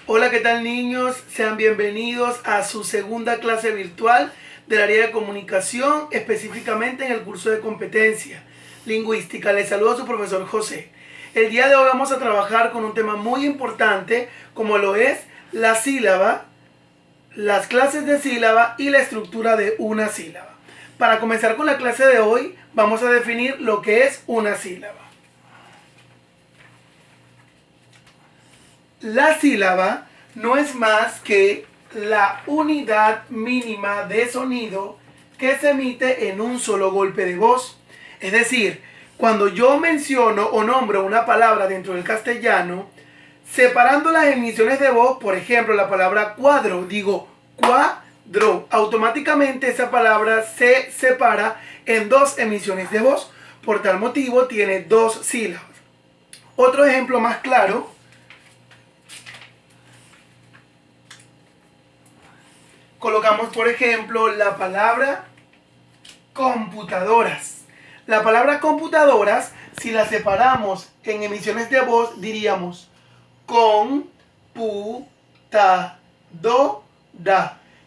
Hola, ¿qué tal niños? Sean bienvenidos a su segunda clase virtual del área de comunicación, específicamente en el curso de competencia lingüística. Les saluda su profesor José. El día de hoy vamos a trabajar con un tema muy importante como lo es la sílaba, las clases de sílaba y la estructura de una sílaba. Para comenzar con la clase de hoy, vamos a definir lo que es una sílaba. La sílaba no es más que la unidad mínima de sonido que se emite en un solo golpe de voz. Es decir, cuando yo menciono o nombro una palabra dentro del castellano, separando las emisiones de voz, por ejemplo, la palabra cuadro, digo cuadro, automáticamente esa palabra se separa en dos emisiones de voz. Por tal motivo tiene dos sílabas. Otro ejemplo más claro: colocamos, por ejemplo, la palabra computadoras. La palabra computadoras, si la separamos en emisiones de voz, diríamos computadora.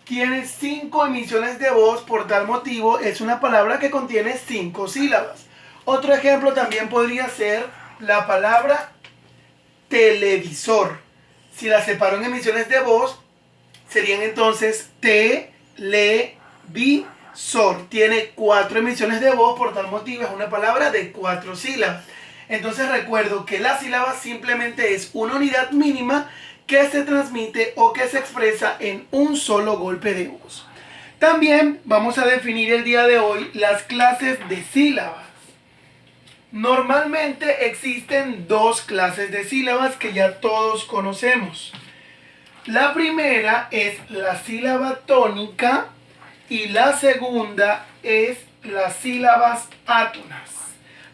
Tiene 5 emisiones de voz, por tal motivo es una palabra que contiene 5 sílabas. Otro ejemplo también podría ser la palabra televisor. Si la separo en emisiones de voz, serían entonces televisor. Tiene 4 emisiones de voz, por tal motivo es una palabra de 4 sílabas. Entonces recuerdo que la sílaba simplemente es una unidad mínima que se transmite o que se expresa en un solo golpe de voz. También vamos a definir el día de hoy las clases de sílabas. Normalmente existen 2 clases de sílabas que ya todos conocemos. La primera es la sílaba tónica y la segunda es las sílabas átonas.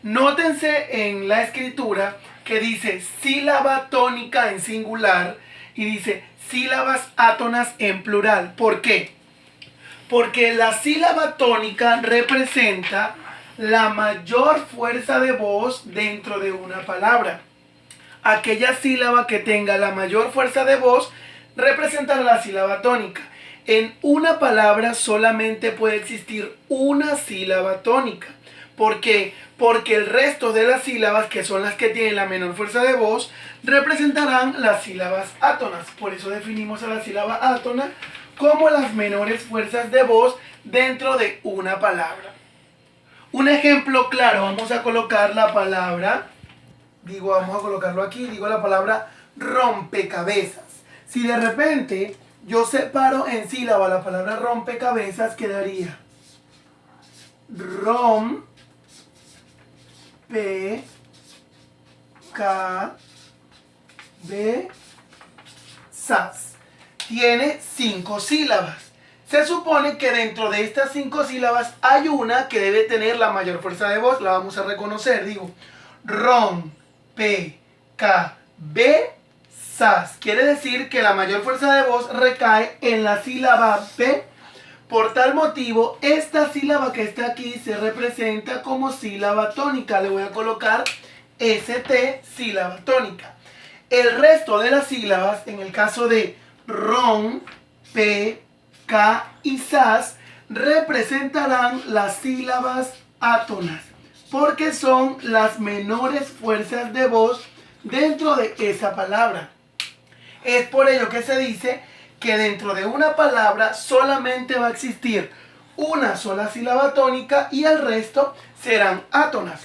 Nótense en la escritura que dice sílaba tónica en singular y dice sílabas átonas en plural. ¿Por qué? Porque la sílaba tónica representa la mayor fuerza de voz dentro de una palabra. Aquella sílaba que tenga la mayor fuerza de voz representará la sílaba tónica. En una palabra solamente puede existir una sílaba tónica. ¿Por qué? Porque el resto de las sílabas, que son las que tienen la menor fuerza de voz, representarán las sílabas átonas. Por eso definimos a la sílaba átona como las menores fuerzas de voz dentro de una palabra. Un ejemplo claro, vamos a colocar la palabra, vamos a colocarlo aquí, la palabra rompecabezas. Si de repente yo separo en sílaba la palabra rompecabezas, quedaría rompecabezas. Tiene 5 sílabas. Se supone que dentro de estas 5 sílabas hay una que debe tener la mayor fuerza de voz. La vamos a reconocer. Digo, rompecabezas. Quiere decir que la mayor fuerza de voz recae en la sílaba B. Por tal motivo, esta sílaba que está aquí se representa como sílaba tónica. Le voy a colocar ST, sílaba tónica. El resto de las sílabas, en el caso de ron, pe, ca y sas, representarán las sílabas átonas, porque son las menores fuerzas de voz dentro de esa palabra. Es por ello que se dice que dentro de una palabra solamente va a existir una sola sílaba tónica y el resto serán átonas.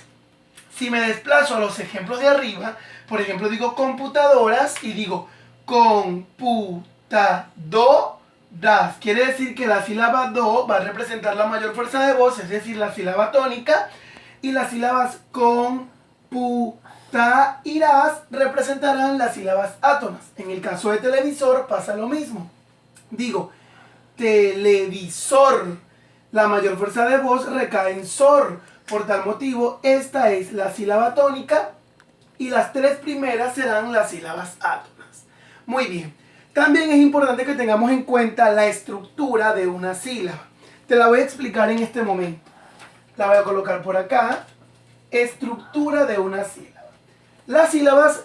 Si me desplazo a los ejemplos de arriba, por ejemplo digo computadoras y digo computadoras, quiere decir que la sílaba do va a representar la mayor fuerza de voz, es decir, la sílaba tónica, y las sílabas irás representarán las sílabas átonas. En el caso de televisor pasa lo mismo. Digo televisor, la mayor fuerza de voz recae en sor. Por tal motivo, esta es la sílaba tónica y las 3 primeras serán las sílabas átonas. Muy bien. También es importante que tengamos en cuenta la estructura de una sílaba. Te la voy a explicar en este momento. La voy a colocar por acá. Estructura de una sílaba. Las sílabas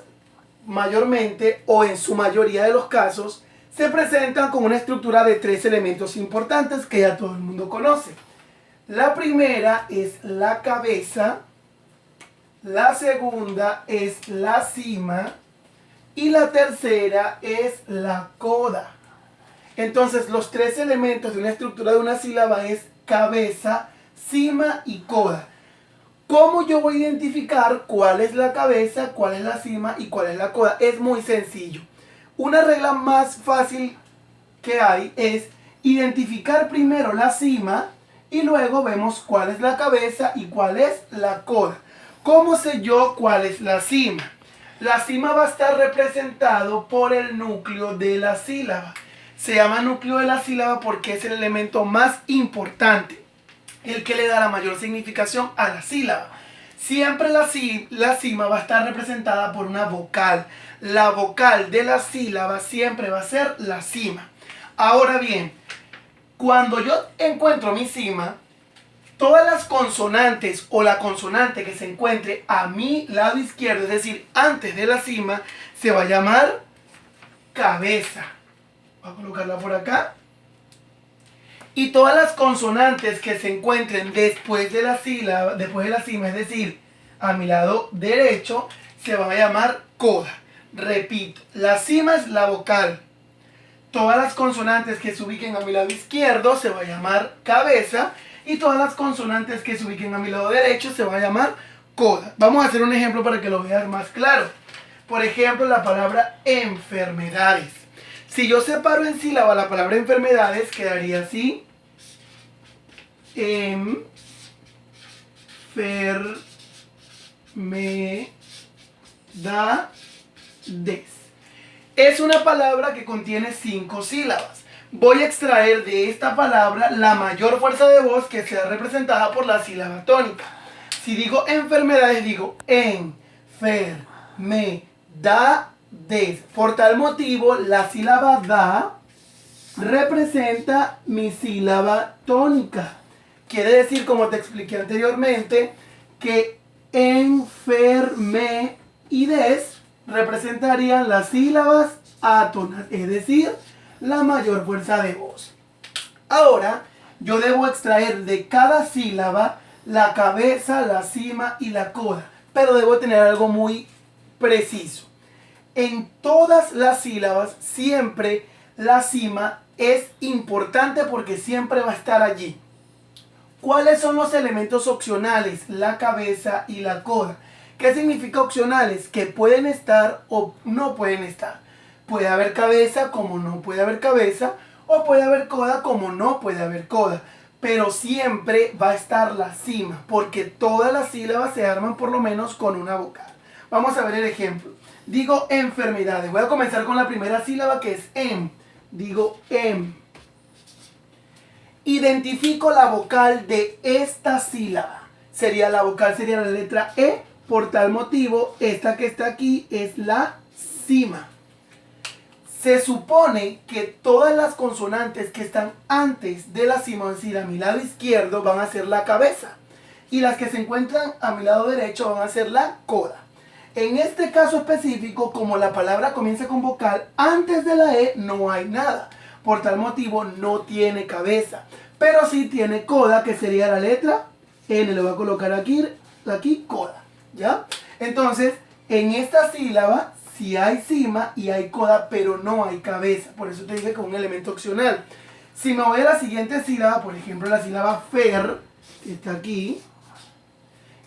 mayormente o en su mayoría de los casos se presentan con una estructura de 3 elementos importantes que ya todo el mundo conoce. La primera es la cabeza, la segunda es la cima y la tercera es la coda. Entonces los 3 elementos de una estructura de una sílaba es cabeza, cima y coda. ¿Cómo yo voy a identificar cuál es la cabeza, cuál es la cima y cuál es la coda? Es muy sencillo. Una regla más fácil que hay es identificar primero la cima y luego vemos cuál es la cabeza y cuál es la coda. ¿Cómo sé yo cuál es la cima? La cima va a estar representado por el núcleo de la sílaba. Se llama núcleo de la sílaba porque es el elemento más importante, el que le da la mayor significación a la sílaba. Siempre la cima va a estar representada por una vocal. La vocal de la sílaba siempre va a ser la cima. Ahora bien, cuando yo encuentro mi cima, todas las consonantes o la consonante que se encuentre a mi lado izquierdo, es decir, antes de la cima, se va a llamar cabeza. Voy a colocarla por acá. Y todas las consonantes que se encuentren después de la sílaba, después de la cima, es decir, a mi lado derecho, se van a llamar coda. Repito, la cima es la vocal. Todas las consonantes que se ubiquen a mi lado izquierdo se va a llamar cabeza. Y todas las consonantes que se ubiquen a mi lado derecho se va a llamar coda. Vamos a hacer un ejemplo para que lo vean más claro. Por ejemplo, la palabra enfermedades. Si yo separo en sílaba la palabra enfermedades, quedaría así. Enfermedades. Es una palabra que contiene 5 sílabas. Voy a extraer de esta palabra la mayor fuerza de voz que sea representada por la sílaba tónica. Si digo enfermedades, digo enfermedades. Por tal motivo, la sílaba da representa mi sílaba tónica. Quiere decir, como te expliqué anteriormente, que enfermedades representarían las sílabas átonas, es decir, la mayor fuerza de voz. Ahora, yo debo extraer de cada sílaba la cabeza, la cima y la coda, pero debo tener algo muy preciso. En todas las sílabas, siempre la cima es importante porque siempre va a estar allí. ¿Cuáles son los elementos opcionales? La cabeza y la coda. ¿Qué significa opcionales? Que pueden estar o no pueden estar. Puede haber cabeza como no puede haber cabeza, o puede haber coda como no puede haber coda. Pero siempre va a estar la cima, porque todas las sílabas se arman por lo menos con una vocal. Vamos a ver el ejemplo. Digo enfermedades. Voy a comenzar con la primera sílaba que es em. Digo em. Identifico la vocal de esta sílaba. La vocal sería la letra E. Por tal motivo, esta que está aquí es la cima. Se supone que todas las consonantes que están antes de la cima, es decir, a mi lado izquierdo, van a ser la cabeza. Y las que se encuentran a mi lado derecho van a ser la coda. En este caso específico, como la palabra comienza con vocal, antes de la E no hay nada. Por tal motivo no tiene cabeza. Pero sí tiene coda, que sería la letra N. Le voy a colocar aquí coda. ¿Ya? Entonces, en esta sílaba sí hay cima y hay coda, pero no hay cabeza. Por eso te dije que es un elemento opcional. Si me voy a la siguiente sílaba, por ejemplo la sílaba fer, que está aquí,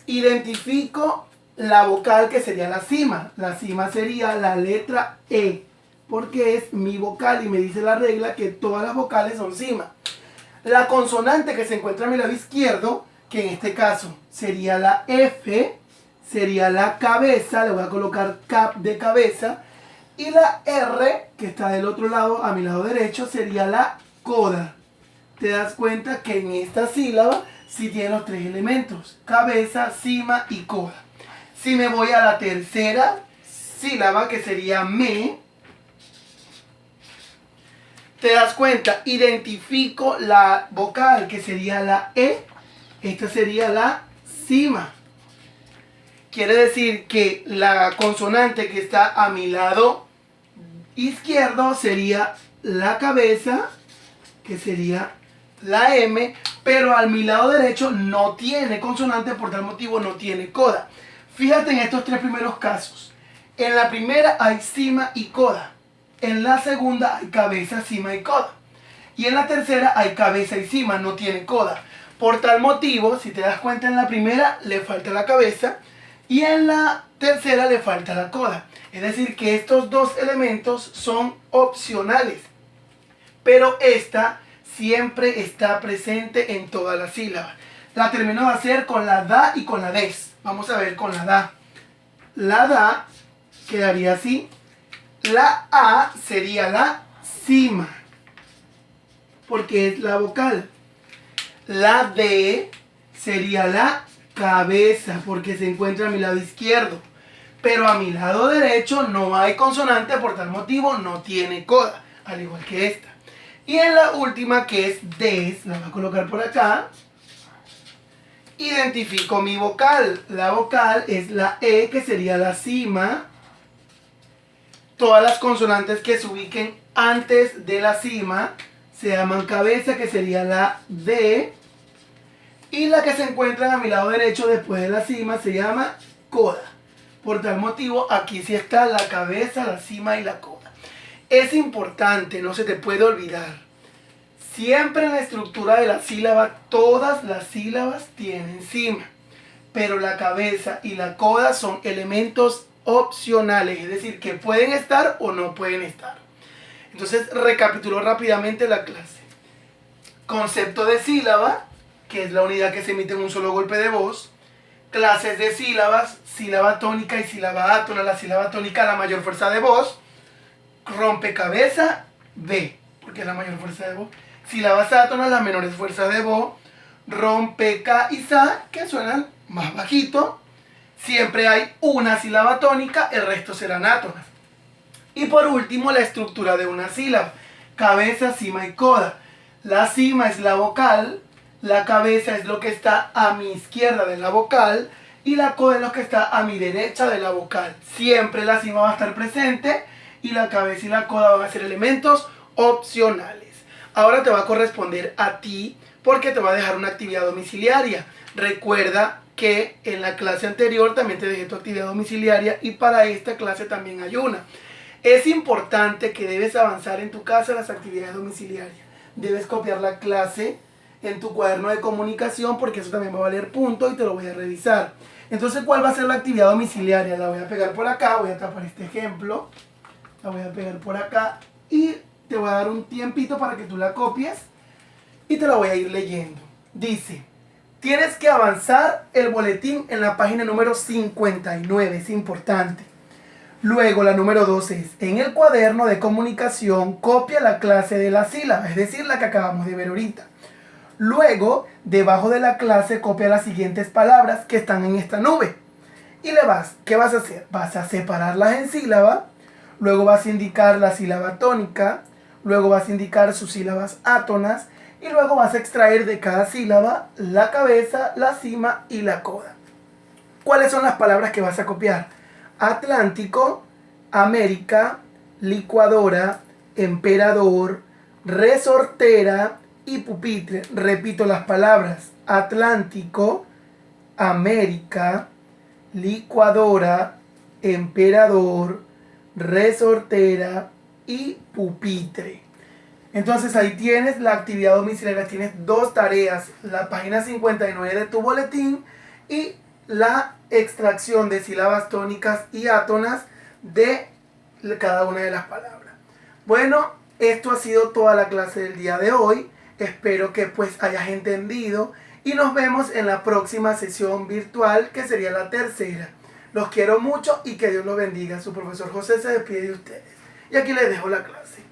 identifico la vocal que sería la cima. La cima sería la letra E, porque es mi vocal y me dice la regla que todas las vocales son cima. La consonante que se encuentra a mi lado izquierdo, que en este caso sería la F, sería la cabeza, le voy a colocar cap de cabeza, y la R, que está del otro lado, a mi lado derecho, sería la coda. Te das cuenta que en esta sílaba sí tiene los 3 elementos, cabeza, cima y coda. Si me voy a la tercera sílaba, que sería me, te das cuenta, identifico la vocal, que sería la E, esta sería la cima. quiere decir que la consonante que está a mi lado izquierdo sería la cabeza, que sería la M, pero a mi lado derecho no tiene consonante, por tal motivo no tiene coda. Fíjate en estos tres primeros casos. En la primera hay cima y coda. En la segunda hay cabeza, cima y coda. Y en la tercera hay cabeza y cima, no tiene coda. Por tal motivo, si te das cuenta, en la primera le falta la cabeza y en la tercera le falta la coda. Es decir, que estos dos elementos son opcionales. Pero esta siempre está presente en todas las sílabas. La termino de hacer con la da y con la des. Vamos a ver con la da. La da quedaría así. La A sería la cima, porque es la vocal. La D sería la cabeza, porque se encuentra a mi lado izquierdo. Pero a mi lado derecho no hay consonante, por tal motivo no tiene coda, al igual que esta. Y en la última, que es des, la voy a colocar por acá. Identifico mi vocal. La vocal es la E, que sería la cima. Todas las consonantes que se ubiquen antes de la cima se llaman cabeza, que sería la D. Y la que se encuentra a mi lado derecho después de la cima se llama coda. Por tal motivo, aquí sí está la cabeza, la cima y la coda. Es importante, no se te puede olvidar. Siempre en la estructura de la sílaba, todas las sílabas tienen cima. Pero la cabeza y la coda son elementos opcionales, es decir, que pueden estar o no pueden estar. Entonces, recapitulo rápidamente la clase. Concepto de sílaba, que es la unidad que se emite en un solo golpe de voz. Clases de sílabas, sílaba tónica y sílaba átona. La sílaba tónica, la mayor fuerza de voz. Rompecabezas, B, porque es la mayor fuerza de voz. Sílabas átonas, las menores fuerzas de voz. Rompeca y sa, que suenan más bajito. Siempre hay una sílaba tónica, el resto serán átonas. Y por último, la estructura de una sílaba. Cabeza, cima y coda. La cima es la vocal, la cabeza es lo que está a mi izquierda de la vocal y la coda es lo que está a mi derecha de la vocal. Siempre la cima va a estar presente y la cabeza y la coda van a ser elementos opcionales. Ahora te va a corresponder a ti porque te va a dejar una actividad domiciliaria. Recuerda que en la clase anterior también te dejé tu actividad domiciliaria y para esta clase también hay una. Es importante que debes avanzar en tu casa las actividades domiciliarias. Debes copiar la clase en tu cuaderno de comunicación porque eso también va a valer punto y te lo voy a revisar. Entonces, ¿cuál va a ser la actividad domiciliaria? La voy a pegar por acá, voy a tapar este ejemplo. La voy a pegar por acá y te voy a dar un tiempito para que tú la copies y te la voy a ir leyendo. Dice: tienes que avanzar el boletín en la página número 59, es importante. Luego la número 12 es: en el cuaderno de comunicación copia la clase de la sílaba, es decir, la que acabamos de ver ahorita. Luego, debajo de la clase copia las siguientes palabras que están en esta nube. Y ¿qué vas a hacer? Vas a separarlas en sílaba, luego vas a indicar la sílaba tónica, luego vas a indicar sus sílabas átonas, y luego vas a extraer de cada sílaba la cabeza, la cima y la coda. ¿Cuáles son las palabras que vas a copiar? Atlántico, América, licuadora, emperador, resortera y pupitre. Repito las palabras: Atlántico, América, licuadora, emperador, resortera y pupitre. Entonces ahí tienes la actividad domiciliaria, tienes dos tareas: la página 59 de tu boletín y la extracción de sílabas tónicas y átonas de cada una de las palabras. Bueno, esto ha sido toda la clase del día de hoy. Espero que pues hayas entendido y nos vemos en la próxima sesión virtual, que sería la tercera. Los quiero mucho y que Dios los bendiga. Su profesor José se despide de ustedes. Y aquí les dejo la clase.